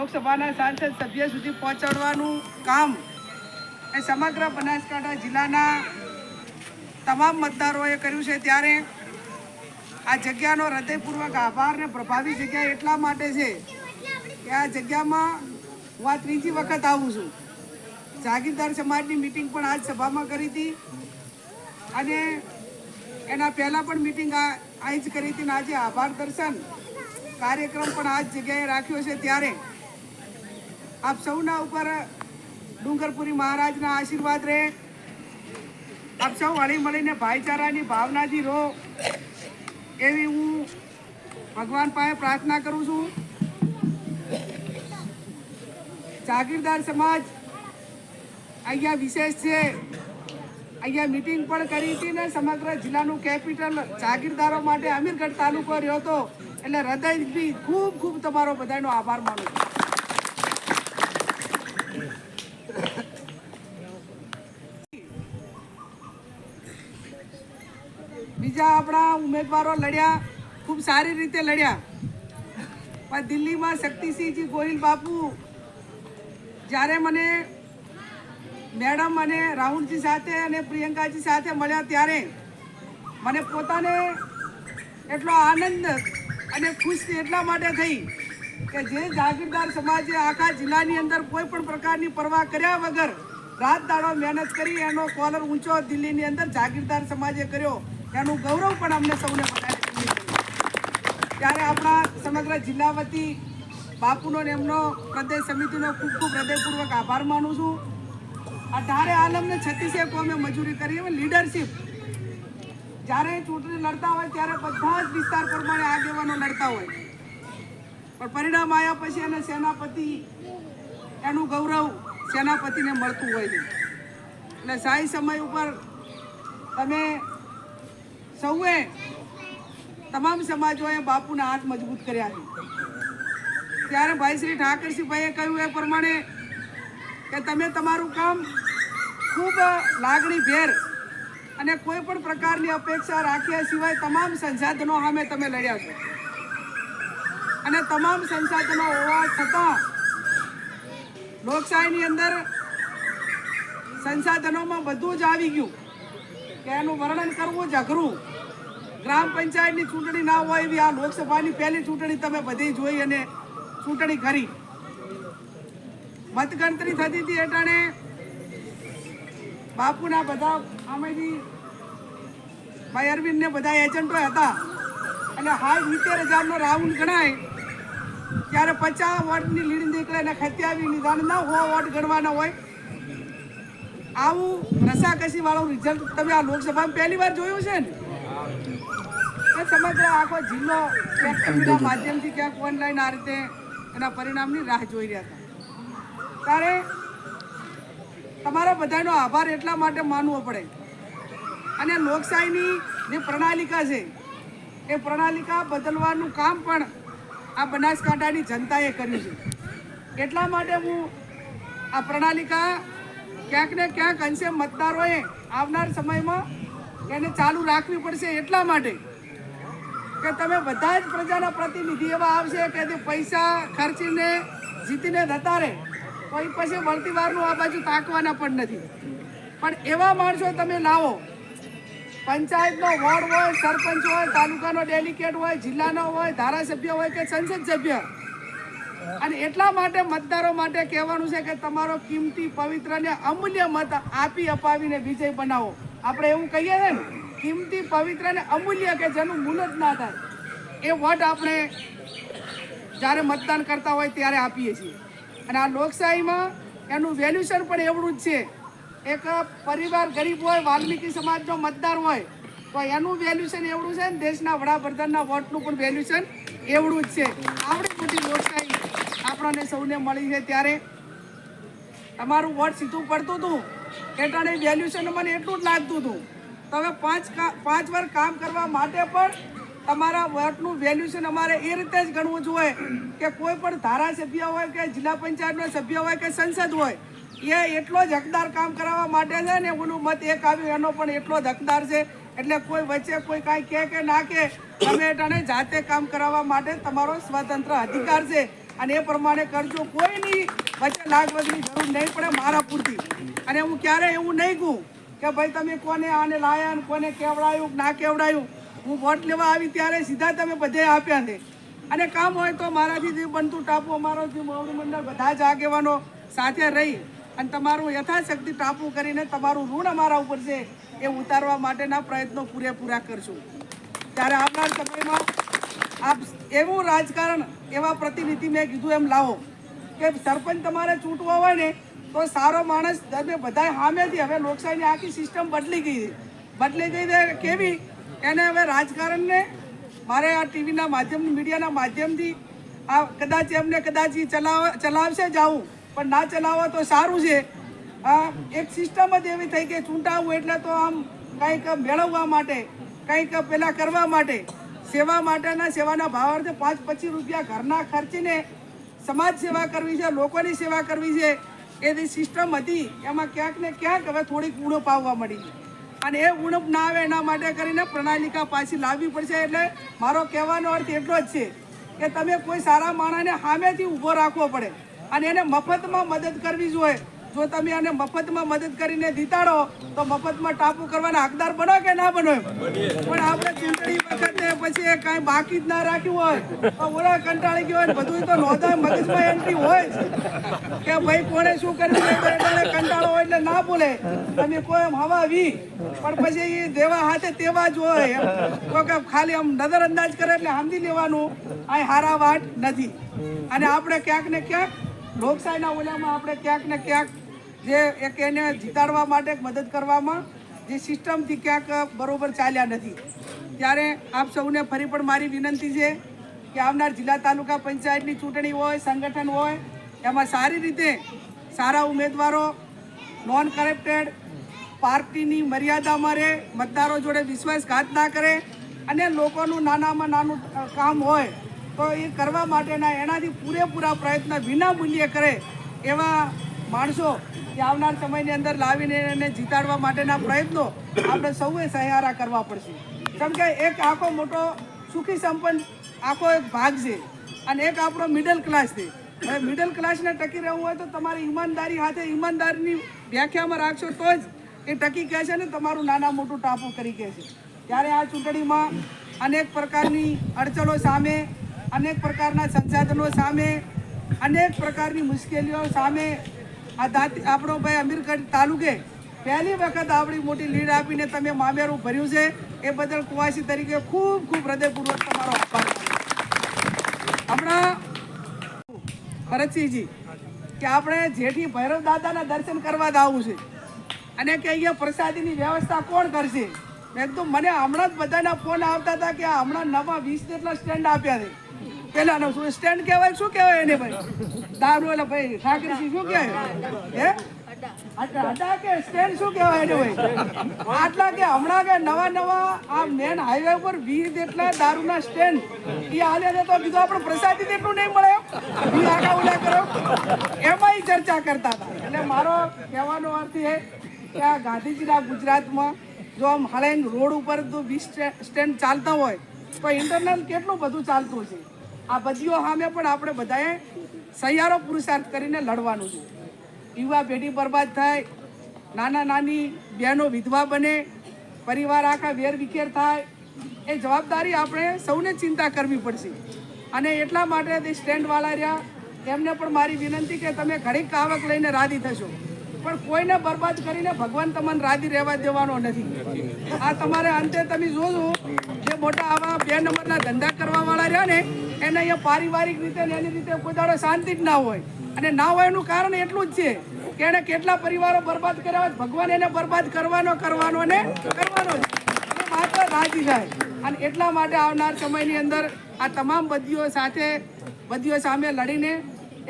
લોકસભાના સાંસદ સભ્ય સુધી પહોંચાડવાનું કામ એ સમગ્ર બનાસકાંઠા જિલ્લાના તમામ મતદારોએ કર્યું છે। ત્યારે આ જગ્યાનો હૃદયપૂર્વક આભાર ને પ્રભાવી જગ્યા એટલા માટે છે કે આ જગ્યામાં હું આ ત્રીજી વખત આવું છું। જાગીરદાર સમાજની મિટિંગ પણ આજ સભામાં કરી હતી અને એના પહેલાં પણ મિટિંગ અહીં જ કરી હતી ને આજે આભાર દર્શન કાર્યક્રમ પણ આ જ જગ્યાએ રાખ્યો છે। ત્યારે આપ સૌના ઉપર ડુંગરપુરી મહારાજના આશીર્વાદ રહે, આપ સૌ હળી મળીને ભાઈચારાની ભાવનાથી રહો એવી હું ભગવાન પાસે પ્રાર્થના કરું છું। જાગીરદાર સમાજ અહીંયા વિશેષ છે, અહીંયા મિટિંગ પણ કરી હતી ને સમગ્ર જિલ્લાનું કેપિટલ જાગીરદારો માટે અમીરગઢ તાલુકો રહ્યો હતો, એટલે હૃદયથી ખૂબ ખૂબ તમારો બધાનો આભાર માનું છું। બીજા આપણા ઉમેદવારો લડ્યા, ખૂબ સારી રીતે લડ્યા, પણ દિલ્હીમાં શક્તિસિંહજી ગોહિલ બાપુ જ્યારે મને મેડમ અને રાહુલજી સાથે અને પ્રિયંકાજી સાથે મળ્યા ત્યારે મને પોતાને એટલો આનંદ અને ખુશ એટલા માટે થઈ કે જે જાગીરદાર સમાજે આખા જિલ્લાની અંદર કોઈ પણ પ્રકારની પરવા કર્યા વગર રાત દાડો મહેનત કરી એનો કોલર ઊંચો દિલ્હીની અંદર જાગીરદાર સમાજે કર્યો, એનું ગૌરવ પણ અમને સૌને બધાને ત્યારે આપણા સમગ્ર જિલ્લા વતી બાપુનો ને એમનો પ્રદેશ સમિતિનો ખૂબ ખૂબ હૃદયપૂર્વક આભાર માનું છું। 18 આલમને 36 કોમે મજૂરી કરી હોય, લીડરશિપ જ્યારે ચૂંટણી લડતા હોય ત્યારે બધા જ વિસ્તાર પ્રમાણે આગેવાનો લડતા હોય, પણ પરિણામ આવ્યા પછી એને સેનાપતિ એનું ગૌરવ સેનાપતિને મળતું હોય છે। એટલે શાહી સમય ઉપર તમે સૌએ તમામ સમાજોએ બાપુના હાથ મજબૂત કર્યા છે। ત્યારે ભાઈ શ્રી ઠાકરસિંહભાઈએ કહ્યું એ પ્રમાણે કે તમે તમારું કામ ખૂબ લાગણીભેર અને કોઈ પણ પ્રકારની અપેક્ષા રાખ્યા સિવાય તમામ સંસાધનો સામે તમે લડ્યા છો અને તમામ સંસાધનો હોવા છતાં લોકશાહીની અંદર સંસાધનોમાં બધું જ આવી ગયું કે એનું વર્ણન કરવું જ અઘરું। ગ્રામ પંચાયતની ચૂંટણી ના હોય એવી આ લોકસભાની પહેલી ચૂંટણી તમે બધી જોઈ અને ચૂંટણી કરી, મતગણતરી થતી હતી એટલે બાપુના બધા આમેથી ભાઈ અરવિંદ ને બધા એજન્ટો હતા અને હાલ 70,000નો રાઉન્ડ ગણાય ત્યારે 50 વોટની લીડ નીકળે ને 27 નિદાન ના 100 વોટ ગણવાના હોય। આવું રસાકસી વાળું રિઝલ્ટ તમે આ લોકસભામાં પહેલી વાર જોયું છે ને? સમગ્ર આખો જિલ્લો ટીવીના માધ્યમથી ક્યાંક ઓનલાઈન આ રીતે એના પરિણામની રાહ જોઈ રહ્યા હતા। ત્યારે તમારા બધાનો આભાર એટલા માટે માનવો પડે અને લોકશાહીની જે પ્રણાલિકા છે એ પ્રણાલિકા બદલવાનું કામ પણ આ બનાસકાંઠાની જનતાએ કર્યું છે। એટલા માટે હું આ પ્રણાલિકા ક્યાંક ને ક્યાંક અંશે મતદારોએ આવનાર સમયમાં એને ચાલુ રાખવી પડશે, એટલા માટે કે તમે બધા જ પ્રજાના પ્રતિનિધિ એવા આવશે કે તે પૈસા ખર્ચીને જીતીને જતા રહે, કોઈ પછી વળતી વારનું આ બાજુ તાકવાના પણ નથી, પણ એવા માણસો તમે લાવો, પંચાયતનો વોર્ડ હોય, સરપંચ હોય, તાલુકાનો ડેલિકેટ હોય, જિલ્લાનો હોય, ધારાસભ્ય હોય કે સંસદ સભ્ય, અને એટલા માટે મતદારો માટે કહેવાનું છે કે તમારો કિંમતી પવિત્ર ને અમૂલ્ય મત આપી અપાવીને વિજય બનાવો। આપણે એવું કહીએ છે ને, કિંમતી પવિત્ર ને અમૂલ્ય કે જેનું મૂલ જ ના થાય એ વોટ આપણે જ્યારે મતદાન કરતા હોય ત્યારે આપીએ છીએ। અને આ લોકશાહીમાં એનું વેલ્યુશન પણ એવડું જ છે। એક પરિવાર ગરીબ હોય, વાલ્મીકી સમાજનો મતદાર હોય તો એનું વેલ્યુશન એવડું છે ને દેશના વડાપ્રધાનના વોટનું પણ વેલ્યુશન એવડું જ છે। આવડી મોટી લોકશાહી આપણને સૌને મળી છે ત્યારે તમારું વોટ સીધું પડતું હતું એટલે વેલ્યુશન મને એટલું જ લાગતું હતું, તો હવે 5 વાર કામ કરવા માટે પણ તમારા વોટનું વેલ્યુશન અમારે એ રીતે જ ગણવું જોઈએ કે કોઈ પણ ધારાસભ્ય હોય કે જિલ્લા પંચાયતનો સભ્ય હોય કે સંસદ હોય એ એટલો જ હકદાર કામ કરાવવા માટે છે ને ઓલું મત એક આવ્યું એનો પણ એટલો જ હકદાર છે। એટલે કોઈ વચ્ચે કોઈ કાંઈ કે ના કે તમે એને જાતે કામ કરાવવા માટે તમારો સ્વતંત્ર અધિકાર છે। અને એ પ્રમાણે કરજો. કોઈની વચ્ચે લાગવગની જરૂર નહીં પડે મારા પૂરતી. અને હું ક્યારેય એવું નહીં કહું કે ભાઈ તમે કોને આને લાયા ને કોને કેવડાયું ના કેવડાયું. હું વોટ લેવા આવી ત્યારે સીધા તમે બધે આપ્યા છે. અને કામ હોય તો મારાથી જે બનતું ટાપુ અમારો જે મોવડી મંડળ બધા જ આગેવાનો સાથે રહી અને તમારું યથાશક્તિ ટાપુ કરીને તમારું ઋણ અમારા ઉપર છે એ ઉતારવા માટેના પ્રયત્નો પૂરેપૂરા કરશું. ત્યારે આવનાર સમયમાં આપ એવું રાજકારણ એવા પ્રતિનિધિ મેં કીધું એમ લાવો કે સરપંચ તમારે ચૂંટવો હોય ને તો સારો માણસ તમે બધા સામેથી. હવે લોકશાહીની આખી સિસ્ટમ બદલી ગઈ છે. કેવી એને હવે રાજકારણને મારે આ ટીવીના માધ્યમથી મીડિયાના માધ્યમથી આ કદાચ એમને કદાચ ચલાવશે જાવું પણ ના ચલાવો તો સારું છે. એક સિસ્ટમ જ એવી થઈ કે ચૂંટાવું એટલે તો આમ કંઈક મેળવવા માટે કંઈક પેલા કરવા માટે સેવા માટેના સેવાના ભાવાર્થે 5-25 રૂપિયા ઘરના ખર્ચીને સમાજ સેવા કરવી છે, લોકોની સેવા કરવી છે. એ સિસ્ટમ હતી એમાં ક્યાંક ને ક્યાંક હવે થોડીક ઉણપ આવવા મળી અને એ ઉણપ ના આવે એના માટે કરીને પ્રણાલિકા પાછી લાવવી પડશે. એટલે મારો કહેવાનો અર્થ એટલો જ છે કે તમે કોઈ સારા માણસને સામેથી ઊભો રાખવો પડે અને એને મફતમાં મદદ કરવી જોઈએ. જો તમે એને મફતમાં મદદ કરીને જીતાડો તો મફતમાં ટાપુ કરવાના હકદાર બનો કે ના બનો. પણ આપણે ચૂંટણી વખતે પછી કાંઈ બાકી જ ના રાખ્યું હોય તો ઓલા કંટાળી ગયો હોય બધું તો નોંધાય મગજમાં એન્ટ્રી હોય જ કે ભાઈ કોણે શું કર્યું એટલે કંટાળો હોય એટલે ના બોલે તમે કોઈ એમ હવા વી પણ પછી એ દેવા હાથે તેવા જ હોય તો કે ખાલી આમ નજરઅંદાજ કરે એટલે સમજી લેવાનું આ હારા વાટ નથી. અને આપણે ક્યાંક ને ક્યાંક લોકશાહીના ઓલામાં આપણે ક્યાંક ને ક્યાંક જે એક એને જીતાડવા માટે મદદ કરવામાં જે સિસ્ટમથી ક્યાંક બરોબર ચાલ્યા નથી. ત્યારે આપ સૌને ફરી પણ મારી વિનંતી છે કે આવનાર જિલ્લા તાલુકા પંચાયતની ચૂંટણી હોય, સંગઠન હોય, એમાં સારી રીતે સારા ઉમેદવારો, નોન કરપ્ટેડ, પાર્ટીની મર્યાદામાં રહે, મતદારો જોડે વિશ્વાસઘાત ના કરે અને લોકોનું નાનામાં નાનું કામ હોય તો એ કરવા માટેના એનાથી પૂરેપૂરા પ્રયત્ન વિના મૂલ્યે કરે એવા માણસો કે આવનાર સમયની અંદર લાવીને એને જીતાડવા માટેના પ્રયત્નો આપણે સૌએ સહારા કરવા પડશે. કેમ કે એક આખો મોટો સુખી સંપન્ન આખો એક ભાગ છે અને એક આપણો મિડલ ક્લાસ છે. હવે મિડલ ક્લાસને ટકી રહેવું હોય તો તમારી ઈમાનદારી સાથે ઈમાનદારીની વ્યાખ્યામાં રાખશો તો જ એ ટકી કહે છે ને તમારું નાના મોટું ટાપુ કરી કહે છે. ત્યારે આ ચૂંટણીમાં અનેક પ્રકારની અડચણો સામે, અનેક પ્રકારના સંસાધનો સામે, અનેક પ્રકારની મુશ્કેલીઓ સામે આપણો ભાઈ અમીરગઢ તાલુકે પહેલી વખત આવડી મોટી લીડ આપીને તમે મામેરું ભર્યું છે એ બદલ કુવાસી તરીકે ખૂબ ખૂબ હૃદયપૂર્વક તમારો આભાર. હમણાં ભરતસિંહજી કે આપણે જેઠી ભૈરવ દાદાના દર્શન કરવા જ આવવું છે અને કે અહીંયા પ્રસાદીની વ્યવસ્થા કોણ કરશે. મેં કીધું મને હમણાં જ બધાના ફોન આવતા હતા કે હમણાં નવા 20 જેટલા સ્ટેન્ડ આપ્યા છે. પેલાનો શું સ્ટેન્ડ કહેવાય, શું કહેવાય એને ભાઈ દારૂ એટલે ભાઈ ઠાકરજી શું કહેવાય અડા કે સ્ટેન્ડ શું કહેવાય એને ભાઈ આટલા કે હમણાં કે નવા આ મેન હાઈવે ઉપર 20 જેટલા દારૂના સ્ટેન્ડ એ હાલે છે તો કીધું આપણે પ્રસાદી જેટલું નહીં મળે બી આગા ઉડા કરો એમાં ચર્ચા કરતા હતા. એટલે મારો કહેવાનો અર્થ એ કે આ ગાંધીજીના ગુજરાતમાં જો આમ હાલેન રોડ ઉપર તો 20 સ્ટેન્ડ ચાલતા હોય તો ઇન્ટરનલ કેટલું બધું ચાલતું છે. આ બધીઓ સામે પણ આપણે બધાએ સહિયારો પુરુષાર્થ કરીને લડવાનું છે. યુવા પેઢી બરબાદ થાય, નાના નાની બહેનો વિધવા બને, પરિવાર આખા વેર વિખેર થાય, એ જવાબદારી આપણે સૌને ચિંતા કરવી પડશે. અને એટલા માટે તે સ્ટેન્ડવાળા રહ્યા એમને પણ મારી વિનંતી કે તમે ઘડીક આવક લઈને રાજી થશો પણ કોઈને બરબાદ કરીને ભગવાન તમને રાજી રહેવા દેવાનો નથી. આ તમારે અંતે તમે જોજો જે મોટા આવા 2 નંબરના ધંધા કરવાવાળા રહ્યા ને એને અહીંયા પારિવારિક રીતે ને એની રીતે કોઈ દાડો શાંતિ જ ના હોય. અને ના હોય એનું કારણ એટલું જ છે કે એને કેટલા પરિવારો બરબાદ કર્યા હોય, ભગવાન એને બરબાદ કરવાનો ને કરવાનો જ માત્ર રાજી થાય. અને એટલા માટે આવનાર સમયની અંદર આ તમામ બદીઓ સામે લડીને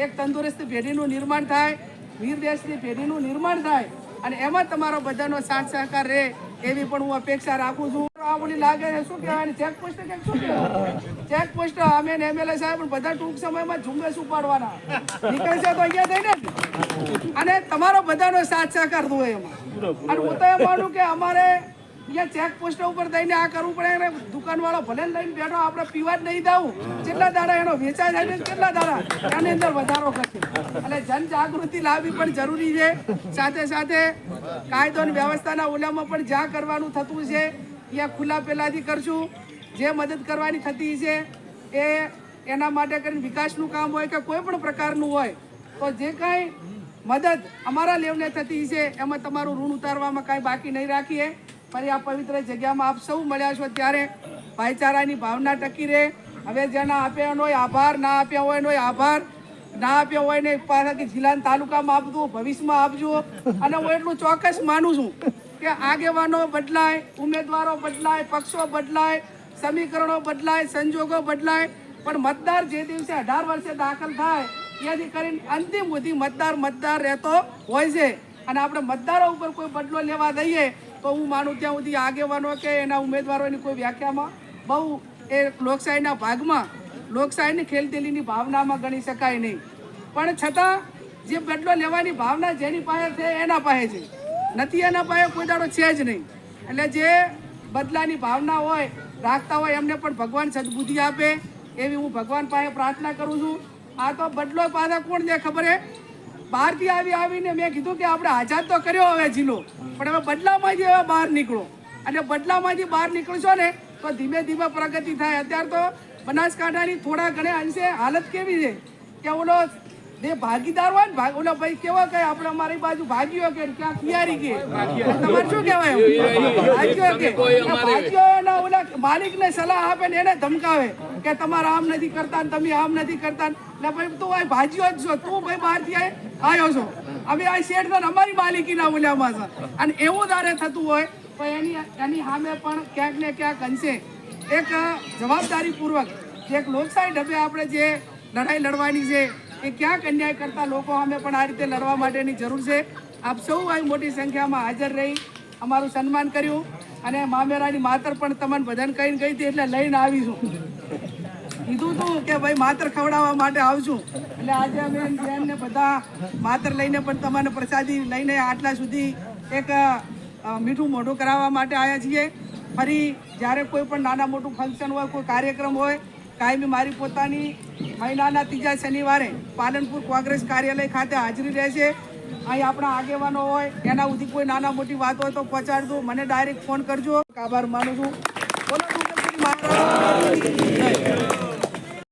એક તંદુરસ્ત પેઢીનું નિર્માણ થાય, વીર દેશની પેઢીનું નિર્માણ થાય અને એમાં તમારો બધાનો સાથ સહકાર રહે એવી પણ હું અપેક્ષા રાખું છું. આ બોલી લાગે છે શું કહેવાય ચેકપોસ્ટ કે શું કહેવાય ચેકપોસ્ટ અમે એમએલએ સાહેબ પણ બધા ટૂંક સમયમાં ઝુંબેશ ઉપાડવાના નીકળશે તો અહીંયા થઈને અને તમારો બધાનો સાથ સહકાર દો એમાં. અને હું તો એમ માનું કે અમારે અહીંયા ચેકપોસ્ટ ઉપર થઈને આ કરવું પડે અને દુકાનવાળો ભલે લઈને બેઠો આપણે પીવા જ નહીં દઉં કેટલા દાડા એનો વેચાય થાય ને કેટલા દાડા એની અંદર વધારો કરશે એટલે જનજાગૃતિ લાવવી પણ જરૂરી છે સાથે સાથે કાયદો અને વ્યવસ્થાના ઓલામાં પણ જ્યાં કરવાનું થતું છે ત્યાં ખુલ્લા પહેલાથી કરશું જે મદદ કરવાની થતી છે એના માટે કરીને વિકાસનું કામ હોય કે કોઈ પણ પ્રકારનું હોય તો જે કાંઈ મદદ અમારા લેવલે થતી છે એમાં તમારું ઋણ ઉતારવામાં કાંઈ બાકી નહીં રાખીએ ફરી આ પવિત્ર જગ્યામાં આપ સૌ મળ્યા છો ત્યારે ભાઈચારાની ભાવના ટકી રહે હવે જેના આપ્યા હોય આભાર ના આપ્યા હોય એનો આભાર ના આપ્યા હોય ને પાછા જિલ્લાના તાલુકામાં આપજો ભવિષ્યમાં આપજો અને હું એટલું ચોક્કસ માનું છું કે આગેવાનો બદલાય ઉમેદવારો બદલાય પક્ષો બદલાય સમીકરણો બદલાય સંજોગો બદલાય પણ મતદાર જે દિવસે 18 વર્ષે દાખલ થાય ત્યાંથી કરીને અંતિમ સુધી મતદાર રહેતો હોય છે અને આપણે મતદારો ઉપર કોઈ બદલો લેવા દઈએ તો હું માનું ત્યાં સુધી આગેવાનો કે એના ઉમેદવારોની કોઈ વ્યાખ્યામાં બહુ એ લોકશાહીના ભાગમાં લોકશાહીની ખેલદિલીની ભાવનામાં ગણી શકાય નહીં પણ છતાં જે બદલો લેવાની ભાવના જેની પાસે છે એના પાસે છે નથી એના પાસે કોઈ દાડો છે જ નહીં એટલે જે બદલાની ભાવના હોય રાખતા હોય એમને પણ ભગવાન સદબુદ્ધિ આપે એવી હું ભગવાન પાસે પ્રાર્થના કરું છું આ તો બદલો પાછા કોણ દે ખબર હે બહારથી આવીને મેં કીધું કે આપણે આઝાદ તો કર્યો હવે જિલ્લો પણ હવે બદલામાંથી હવે બહાર નીકળો અને બદલામાંથી બહાર નીકળશો ને તો ધીમે ધીમે પ્રગતિ થાય અત્યારે તો બનાસકાંઠાની થોડા ઘણા અંશે હાલત કેવી છે કે ઓલો જે ભાગીદાર હોય ને ઓલો ભાઈ કેવો કહે આપણે અમારી બાજુ ભાગ્યો કે ક્યાં તૈયારી કે તમારે શું કહેવાય ભાગ્યો કે ભાગ્યો એના ઓલા માલિકને સલાહ આપે ને એને ધમકાવે કે તમારે આમ નથી કરતા તમે આમ નથી કરતા એટલે ભાઈ તું આ ભાજ્યો જ છો તું ભાઈ બહારથી આવ્યો છો અમે આ શેઠ અમારી માલિકીના ઓલામાં છે અને એવું તારે થતું હોય તો એની સામે પણ ક્યાંક ને ક્યાંક અંશે એક જવાબદારીપૂર્વક એક લોકશાહી ઢબે આપણે જે લડાઈ લડવાની છે એ ક્યાંક અન્યાય કરતા લોકો સામે પણ આ રીતે લડવા માટેની જરૂર છે આપ સૌ આવી મોટી સંખ્યામાં હાજર રહી અમારું સન્માન કર્યું અને મામેરાની માતર પણ તમને બધાને કહીને ગઈ હતી એટલે લઈને આવીશું કીધું હતું કે ભાઈ માતર ખવડાવવા માટે આવશું એટલે આજે અમે બેનને બધા માતર લઈને પણ તમારે પ્રસાદી લઈને આટલા સુધી એક મીઠું મોઢું કરાવવા માટે આવ્યા છીએ ફરી જ્યારે કોઈ પણ નાના મોટું ફંક્શન હોય કોઈ કાર્યક્રમ હોય કાયમી મારી પોતાની મહિનાના ત્રીજા શનિવારે પાલનપુર કોંગ્રેસ કાર્યાલય ખાતે હાજરી રહેશે અહીં આપણા આગેવાનો હોય એના સુધી કોઈ નાના મોટી વાત હોય તો પહોંચાડજો મને ડાયરેક્ટ ફોન કરજો આભાર માનું છું બોલો